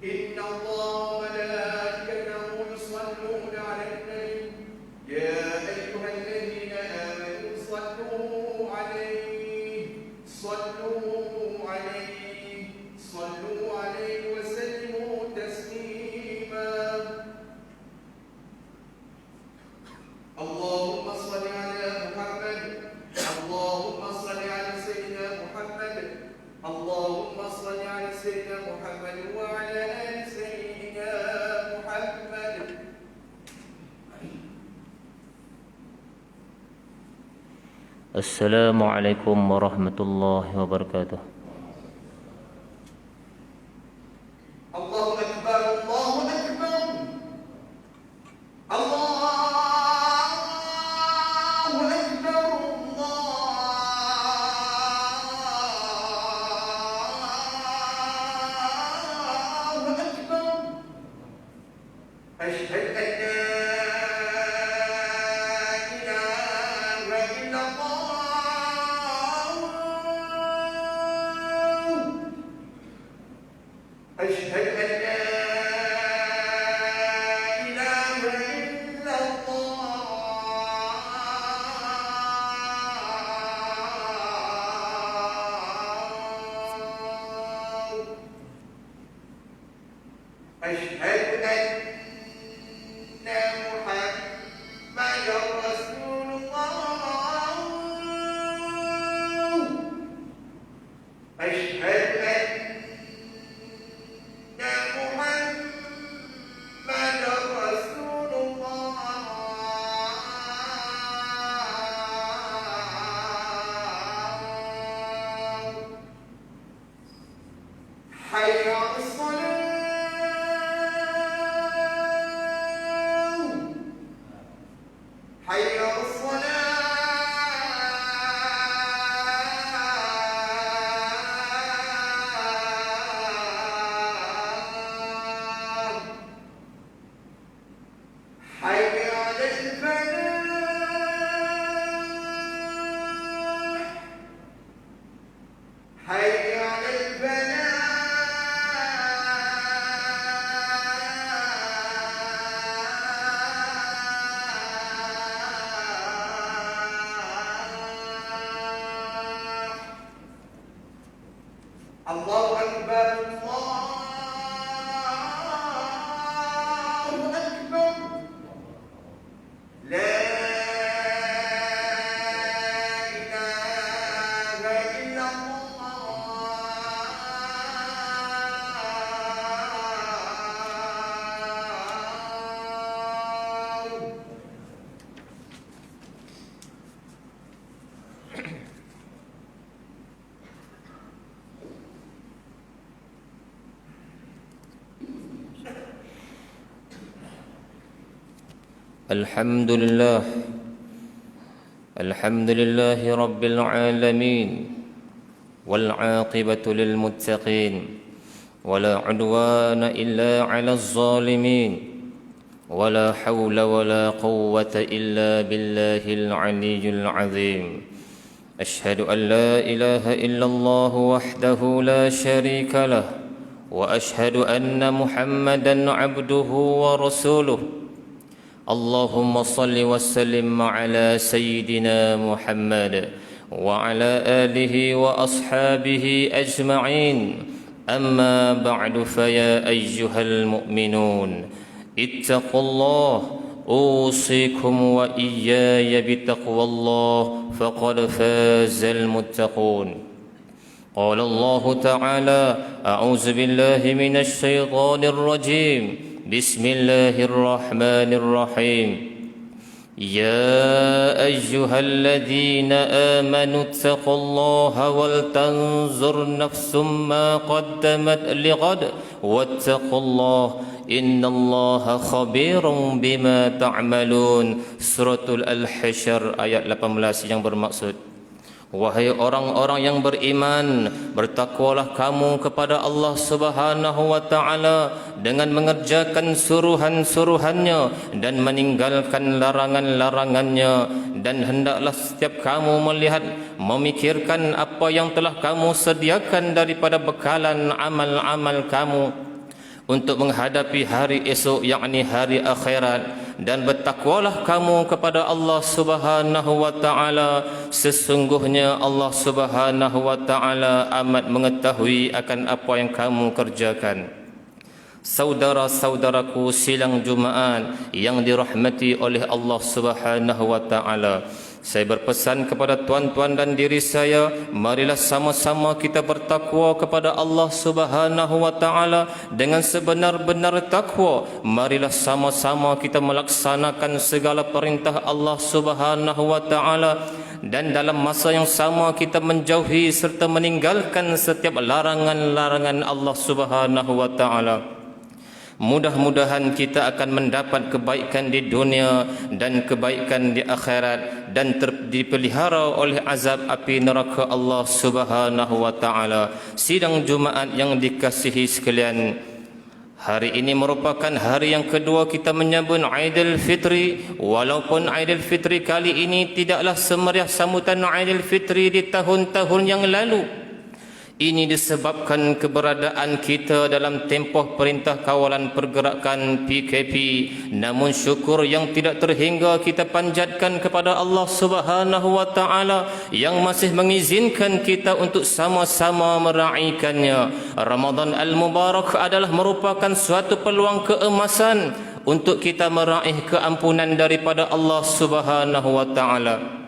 إن الله وملائكته يصلون على النبي يا أيها الذين آمنوا صلوا عليه وسلموا تسليما اللهم صل على محمد اللهم صل على سيدنا محمد اللهم صل على سيدنا محمد وعلى آل سيدنا محمد. Assalamualaikum warahmatullahi wabarakatuh. Allahu Akbar, Allahu Akbar. أشهد أن لا إله إلا الله أشهد أن لا إله إلا الله أشهد أن محمد رسول الله أشهد أن محمد رسول الله حي على الصلاة حي على الصلاة حي على الفلاح حي على الفلاح. الله أكبر الله أكبر لا إله إلا الله. Alhamdulillah Alhamdulillahi Rabbil Alamin wal aqibatu lil muttaqin wala udwana illa 'alal zalimin wala hawla wala quwwata illa billahil 'aliyyil 'azim. Ashhadu an la ilaha illallah wahdahu la syarika lah wa ashhadu anna Muhammadan 'abduhu wa rasuluh. Allahumma salli wa sallim ala sayyidina Muhammad wa ala alihi wa ashabihi ajma'in. Amma ba'du fa ya ayyuhal mu'minun ittaqullah usikum wa iyaya bitaqwallah faqad fazal muttaqun. Qala Allah ta'ala a'udzu billahi minasy syaithanir rajim. Bismillahirrahmanirrahim. Ya ayyuhalladzina amanu ittaqullaha wal tanzur nafsum ma qaddamat lighad wattaqullaha innallaha khabirum bima ta'malun. Suratul Al-Hasyr ayat 18 yang bermaksud, wahai orang-orang yang beriman, bertakwalah kamu kepada Allah Subhanahu wa taala dengan mengerjakan suruhan-suruhannya dan meninggalkan larangan-larangannya, dan hendaklah setiap kamu melihat, memikirkan apa yang telah kamu sediakan daripada bekalan amal-amal kamu. untuk menghadapi hari esok, yakni hari akhirat. Dan bertakwalah kamu kepada Allah Subhanahu wa taala, sesungguhnya Allah Subhanahu wa taala amat mengetahui akan apa yang kamu kerjakan. Saudara-saudaraku silang Jumaat yang dirahmati oleh Allah Subhanahu wa taala, saya berpesan kepada tuan-tuan dan diri saya, marilah sama-sama kita bertakwa kepada Allah Subhanahu wa taala dengan sebenar-benar takwa. Marilah sama-sama kita melaksanakan segala perintah Allah Subhanahu wa taala, dan dalam masa yang sama kita menjauhi serta meninggalkan setiap larangan-larangan Allah Subhanahu wa taala. Mudah-mudahan kita akan mendapat kebaikan di dunia dan kebaikan di akhirat, dan dipelihara oleh azab api neraka Allah Subhanahu wa taala. Sidang Jumaat yang dikasihi sekalian, hari ini merupakan hari yang kedua kita menyambut Aidil Fitri. Walaupun Aidil Fitri kali ini tidaklah semeriah sambutan Aidil Fitri di tahun-tahun yang lalu. Ini disebabkan keberadaan kita dalam tempoh Perintah Kawalan Pergerakan PKP. Namun syukur yang tidak terhingga kita panjatkan kepada Allah Subhanahu wa taala yang masih mengizinkan kita untuk sama-sama meraihkannya. Ramadan Al-Mubarak adalah merupakan suatu peluang keemasan untuk kita meraih keampunan daripada Allah Subhanahu wa taala.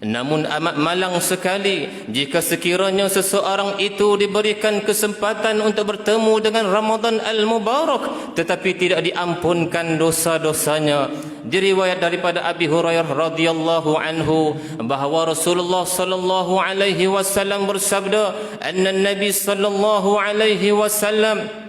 Namun amat malang sekali jika sekiranya seseorang itu diberikan kesempatan untuk bertemu dengan Ramadan Al-Mubarak tetapi tidak diampunkan dosa-dosanya. Diriwayat daripada Abi Hurairah radhiyallahu anhu bahawa Rasulullah sallallahu alaihi wasallam bersabda, "Anna Nabi sallallahu alaihi wasallam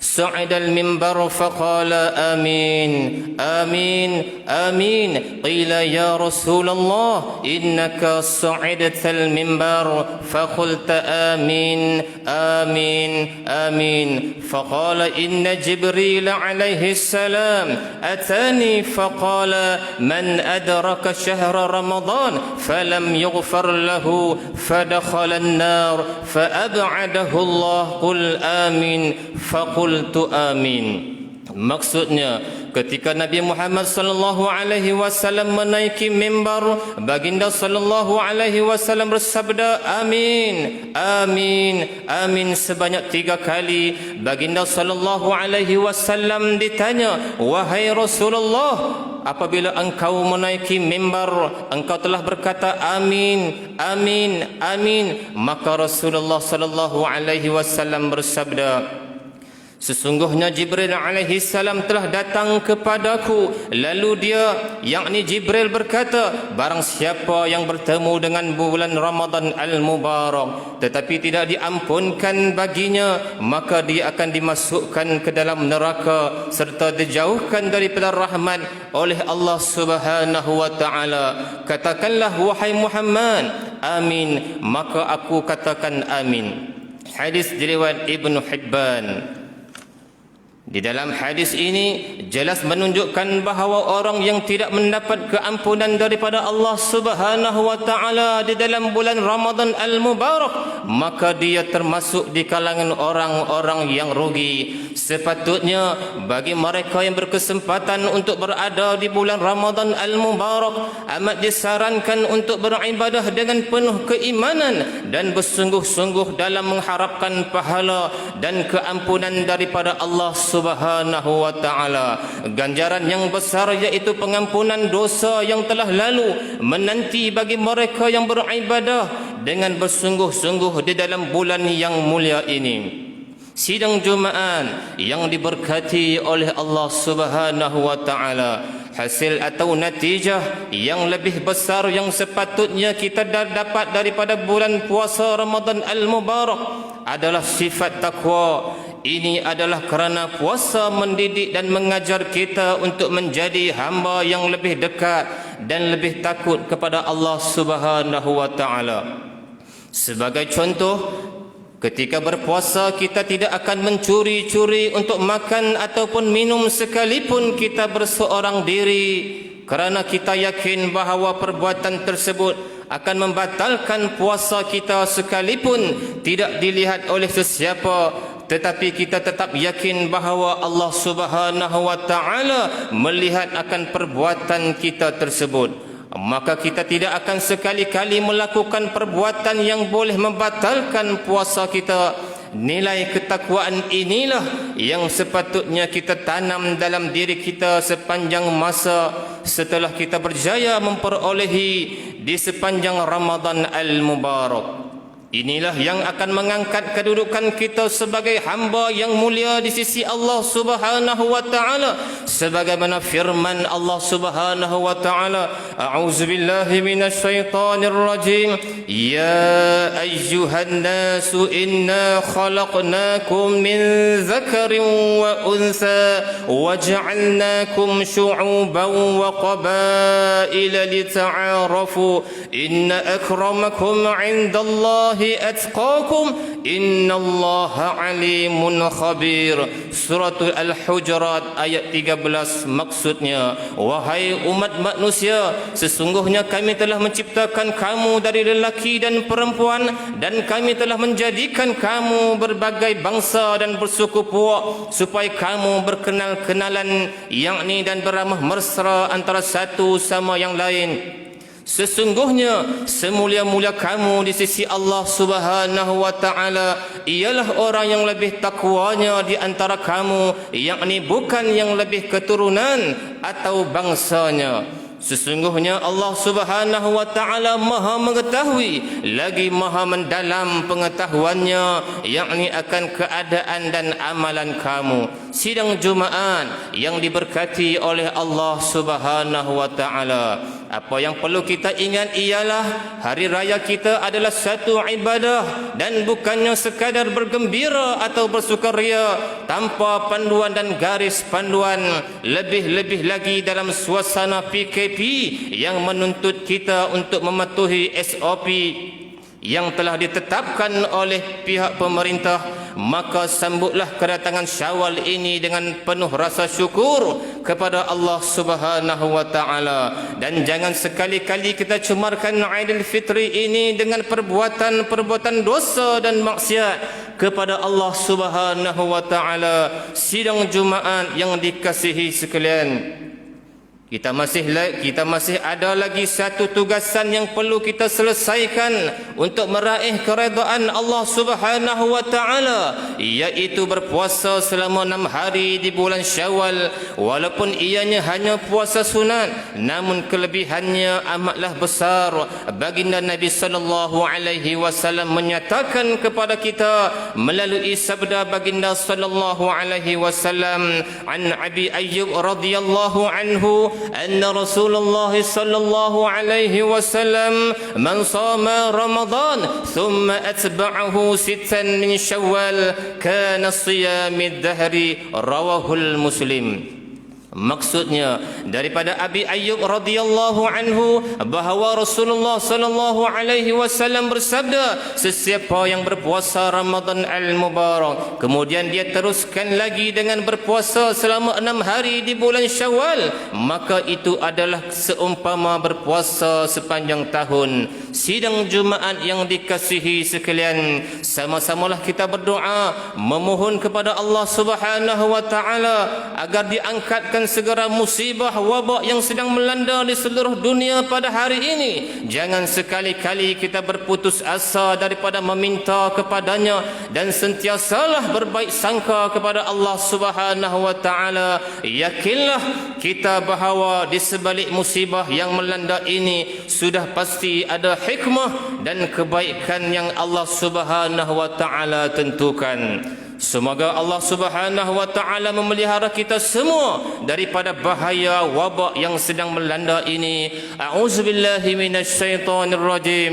صعد المنبر فقال آمين آمين آمين قيل يا رسول الله إنك صعدت المنبر فقلت آمين آمين آمين فقال إن جبريل عليه السلام أتاني فقال من أدرك شهر رمضان فلم يغفر له فدخل النار فأبعده الله قل آمين فقل amin." Maksudnya, ketika Nabi Muhammad sallallahu alaihi wasallam menaiki mimbar, baginda sallallahu alaihi wasallam bersabda, "Amin, amin, amin" sebanyak 3 kali. Baginda sallallahu alaihi wasallam ditanya, "Wahai Rasulullah, apabila engkau menaiki mimbar, engkau telah berkata amin, amin, amin?" Maka Rasulullah sallallahu alaihi wasallam bersabda, "Sesungguhnya Jibril alaihi salam telah datang kepadaku." Lalu dia, yakni Jibril berkata, "Barang siapa yang bertemu dengan bulan Ramadan Al-Mubarak tetapi tidak diampunkan baginya, maka dia akan dimasukkan ke dalam neraka serta dijauhkan daripada rahmat oleh Allah Subhanahu wa taala. Katakanlah wahai Muhammad, amin." Maka aku katakan amin. Hadis diriwayat Ibnu Hibban. Di dalam hadis ini jelas menunjukkan bahawa orang yang tidak mendapat keampunan daripada Allah Subhanahu wa taala di dalam bulan Ramadan Al-Mubarak, maka dia termasuk di kalangan orang-orang yang rugi. Sepatutnya bagi mereka yang berkesempatan untuk berada di bulan Ramadan Al-Mubarak, amat disarankan untuk beribadah dengan penuh keimanan dan bersungguh-sungguh dalam mengharapkan pahala dan keampunan daripada Allah Subhanahu wa taala. Ganjaran yang besar iaitu pengampunan dosa yang telah lalu menanti bagi mereka yang beribadah dengan bersungguh-sungguh di dalam bulan yang mulia ini. Sidang Jumaat yang diberkati oleh Allah Subhanahu wa taala, hasil atau natijah yang lebih besar yang sepatutnya kita dapat daripada bulan puasa Ramadan Al-Mubarak adalah sifat takwa. Ini adalah kerana puasa mendidik dan mengajar kita untuk menjadi hamba yang lebih dekat dan lebih takut kepada Allah Subhanahu wa taala. Sebagai contoh, ketika berpuasa kita tidak akan mencuri-curi untuk makan ataupun minum sekalipun kita berseorang diri, kerana kita yakin bahawa perbuatan tersebut akan membatalkan puasa kita sekalipun tidak dilihat oleh sesiapa. tetapi kita tetap yakin bahawa Allah Subhanahu wa taala melihat akan perbuatan kita tersebut, maka kita tidak akan sekali-kali melakukan perbuatan yang boleh membatalkan puasa kita. Nilai ketakwaan inilah yang sepatutnya kita tanam dalam diri kita sepanjang masa setelah kita berjaya memperolehi di sepanjang Ramadan Al-Mubarak. Inilah yang akan mengangkat kedudukan kita sebagai hamba yang mulia di sisi Allah Subhanahu wa taala, sebagaimana firman Allah Subhanahu wa taala, a'udzubillahi minasyaitonir rajim, ya ayyuhan nasu inna khalaqnakum min dzakarin wa untha waja'alnakum syu'uban wa qabaila lita'arafu inna akramakum 'indallahi atqakum innallaha alimun khabir. Surah Al-Hujurat ayat 13. Maksudnya, wahai umat manusia, sesungguhnya kami telah menciptakan kamu dari lelaki dan perempuan, dan kami telah menjadikan kamu berbagai bangsa dan bersuku puak supaya kamu berkenal-kenalan, yakni dan beramah mesra antara satu sama yang lain. Sesungguhnya semulia-mulia kamu di sisi Allah Subhanahu wa taala ialah orang yang lebih takwanya di antara kamu, yakni bukan yang lebih keturunan atau bangsanya. Sesungguhnya Allah Subhanahu wa taala Maha mengetahui lagi Maha mendalam pengetahuannya, yakni akan keadaan dan amalan kamu. Sidang Jumaat yang diberkati oleh Allah Subhanahu wa taala, apa yang perlu kita ingat ialah hari raya kita adalah satu ibadah dan bukannya sekadar bergembira atau bersukaria tanpa panduan dan garis panduan, lebih-lebih lagi dalam suasana PKP yang menuntut kita untuk mematuhi SOP yang telah ditetapkan oleh pihak pemerintah. Maka sambutlah kedatangan Syawal ini dengan penuh rasa syukur kepada Allah Subhanahu wa taala, dan jangan sekali-kali kita cemarkan Aidil Fitri ini dengan perbuatan-perbuatan dosa dan maksiat kepada Allah Subhanahu wa taala. Sidang Jumaat yang dikasihi sekalian, kita masih ada lagi satu tugasan yang perlu kita selesaikan untuk meraih keredaan Allah Subhanahu wa taala, iaitu berpuasa selama 6 hari di bulan Syawal. Walaupun ianya hanya puasa sunat, namun kelebihannya amatlah besar. Baginda Nabi sallallahu alaihi wasallam menyatakan kepada kita melalui sabda baginda sallallahu alaihi wasallam, an Abi Ayyub radhiyallahu anhu أن رسول الله صلى الله عليه وسلم من صام رمضان ثم أتبعه 6 من شوال كان صيام الدهر رواه المسلم. Maksudnya daripada Abi Ayyub radhiyallahu anhu bahawa Rasulullah sallallahu alaihi wasallam bersabda, sesiapa yang berpuasa Ramadan Al-Mubarak kemudian dia teruskan lagi dengan berpuasa selama 6 hari di bulan Syawal, maka itu adalah seumpama berpuasa sepanjang tahun. Sidang Jumaat yang dikasihi sekalian, sama-samalah kita berdoa memohon kepada Allah Subhanahu wa taala agar diangkatkan segera musibah wabak yang sedang melanda di seluruh dunia pada hari ini. Jangan sekali-kali kita berputus asa daripada meminta kepadanya, dan sentiasalah berbaik sangka kepada Allah Subhanahu wa taala. Yakinlah kita bahawa di sebalik musibah yang melanda ini sudah pasti ada hikmah dan kebaikan yang Allah Subhanahu wa taala tentukan. Semoga Allah Subhanahu wa taala memelihara kita semua daripada bahaya wabak yang sedang melanda ini. A'udzubillahi minasyaitonir rajim.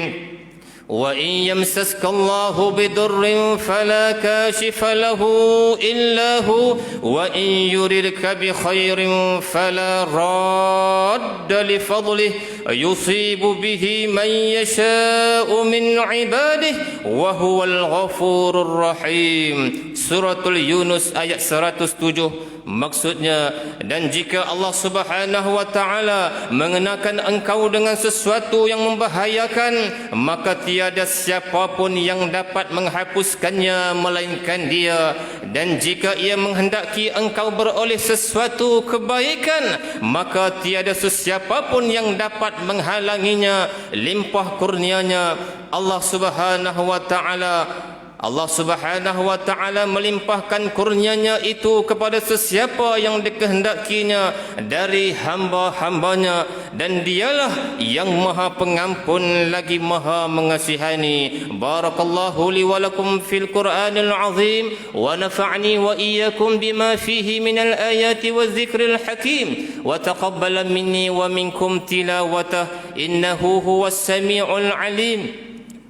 Wa in yamsaska Allahu bidurrin fala kashifa lahu illa hu wa in yuridka bi khairin fala radda li fadlihi يصيب به من يشاء من عباده وهو الغفور الرحيم. Suratul Yunus ayat 107. Maksudnya, dan jika Allah Subhanahu wa taala mengenakan engkau dengan sesuatu yang membahayakan, maka tiada siapapun yang dapat menghapuskannya melainkan Dia. Dan jika Ia menghendaki engkau beroleh sesuatu kebaikan, maka tiada sesiapapun yang dapat menghalanginya limpah kurnianya. Allah Subhanahu wa taala melimpahkan kurnianya itu kepada sesiapa yang dikehendakinya dari hamba-hambanya, dan Dialah yang Maha Pengampun lagi Maha Mengasihani. Barakallahu li wa lakum fil Qur'anil azim wa nafa'ni wa iyyakum bima fihi minal ayati wadh-dhikril hakim wa taqabbala minni wa minkum tilawatahu innahu huwas samiul alim.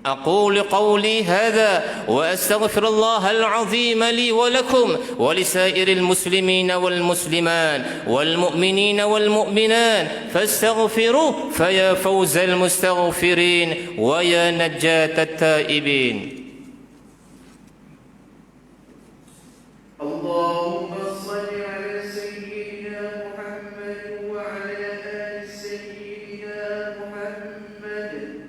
أقول قولي هذا وأستغفر الله العظيم لي ولكم ولسائر المسلمين والمسلمات والمؤمنين والمؤمنات فاستغفروه فيا فوز المستغفرين ويا نجاة التائبين. اللهم صل على سيدنا محمد وعلى آل سيدنا محمد.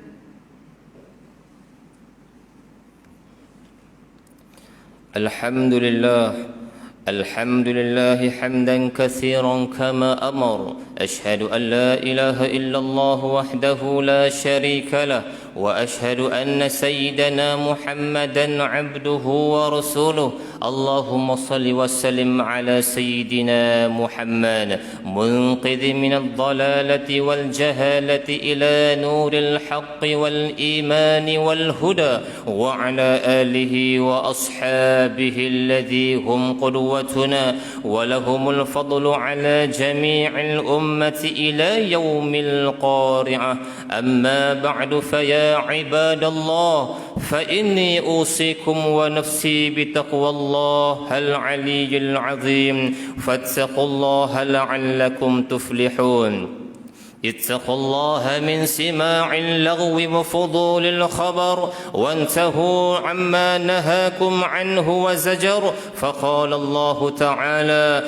الحمد لله حمدا كثيرا كما أمر. أشهد أن لا إله إلا الله وحده لا شريك له، وأشهد أن سيدنا محمدا عبده ورسوله. اللهم صل وسلم على سيدنا محمد منقذ من الضلالة والجهالة إلى نور الحق والإيمان والهدى، وعلى آله وأصحابه الذي هم قدوتنا ولهم الفضل على جميع الأمة إلى يوم القارعة. أما بعد فيا عباد الله، فإني أوصيكم ونفسي بتقوى الله العلي العظيم، فاتقوا الله لعلكم تفلحون. اتقوا الله من سماع اللغو وفضول الخبر، وانتهوا عما نهاكم عنه وزجر. فقال الله تعالى: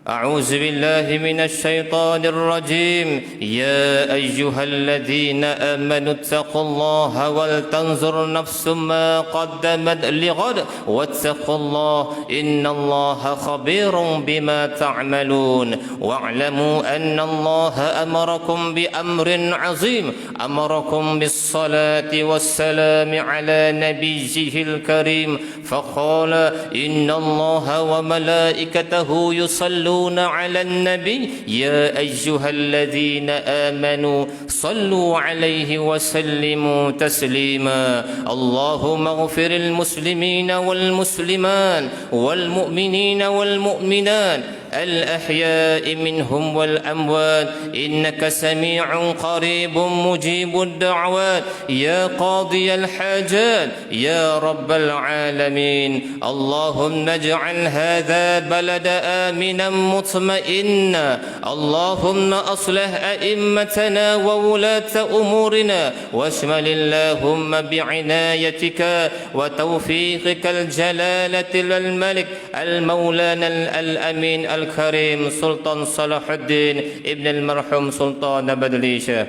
أعوذ بالله من الشيطان الرجيم. يا أيها الذين آمنوا اتقوا الله ولتنظر نفس ما قدمت لغد واتقوا الله إن الله خبير بما تعملون. واعلموا أن الله أمركم بأمر عظيم، أمركم بالصلاة والسلام على نبيه الكريم، فقال: إن الله وملائكته يصلون على النبي يا أيها الذين آمنوا صلوا عليه وسلموا تسليما. اللهم اغفر المسلمين والمسلمات والمؤمنين والمؤمنات الأحياء منهم والأموات، إنك سميع قريب مجيب الدعوات يا قاضي الحاجات يا رب العالمين. اللهم اجعل هذا بلد آمنا مطمئنا. اللهم أصلح أئمتنا وولاة أمورنا، واشمل اللهم بعنايتك وتوفيقك الجلالة للملك المولانا الأمين الكريم سلطان صلاح الدين ابن المرحوم سلطان بدليشة،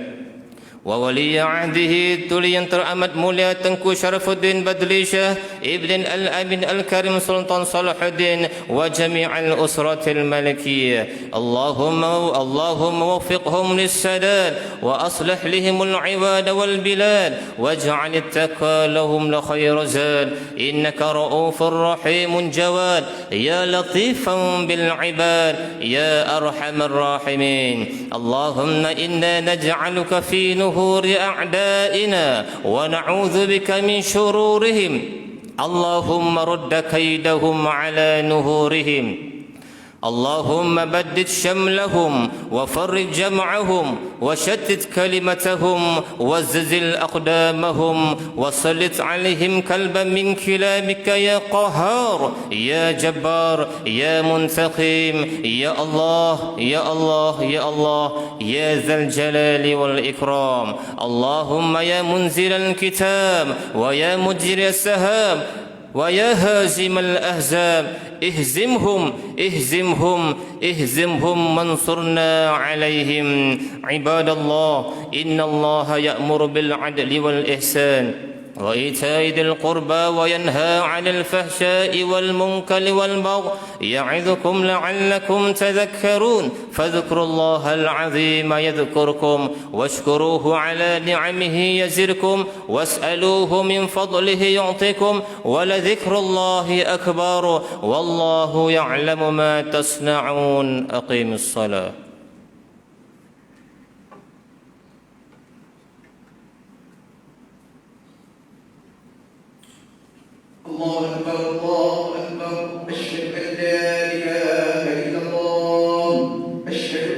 وولي عهده تولي teramat mulia Tengku Syarafuddin Badlishah Ibn Al-Amin Al-Karim Sultan Salahuddin wa jami'al usratil malikiyah. Allahumma waffiqhum lis-sadad wa aslih lihimul ibad wal bilad waj'al at-taqwa lahum la khayra zad. Innaka ra'ufur rahimun jawad ya latifan bil ibad ya arhamar rahimin. Allahumma inna naj'aluka fi نهور أعدائنا ونعوذ بك من شرورهم. اللهم رد كيدهم على نهورهم اللهم بدد شملهم وفرج جمعهم وشتت كلمتهم وزلزل أقدامهم وسلط عليهم كلبا من كلابك يا قهار يا جبار يا منتقم يا الله يا الله يا الله يا ذا الجلال والإكرام اللهم يا منزل الكتاب ويا مجري السهام ويا هازم الأحزاب اهزمهم اهزمهم اهزمهم وانصرنا عليهم عباد الله إن الله يأمر بالعدل والإحسان وإيتاء ذي القربى وينهى عن الفحشاء والمنكر والبغي يعظكم لعلكم تذكرون فاذكروا الله العظيم يذكركم واشكروه على نعمه يزدكم واسألوه من فضله يعطكم ولذكر الله أكبر والله يعلم ما تصنعون أقيموا الصلاة الله أكبر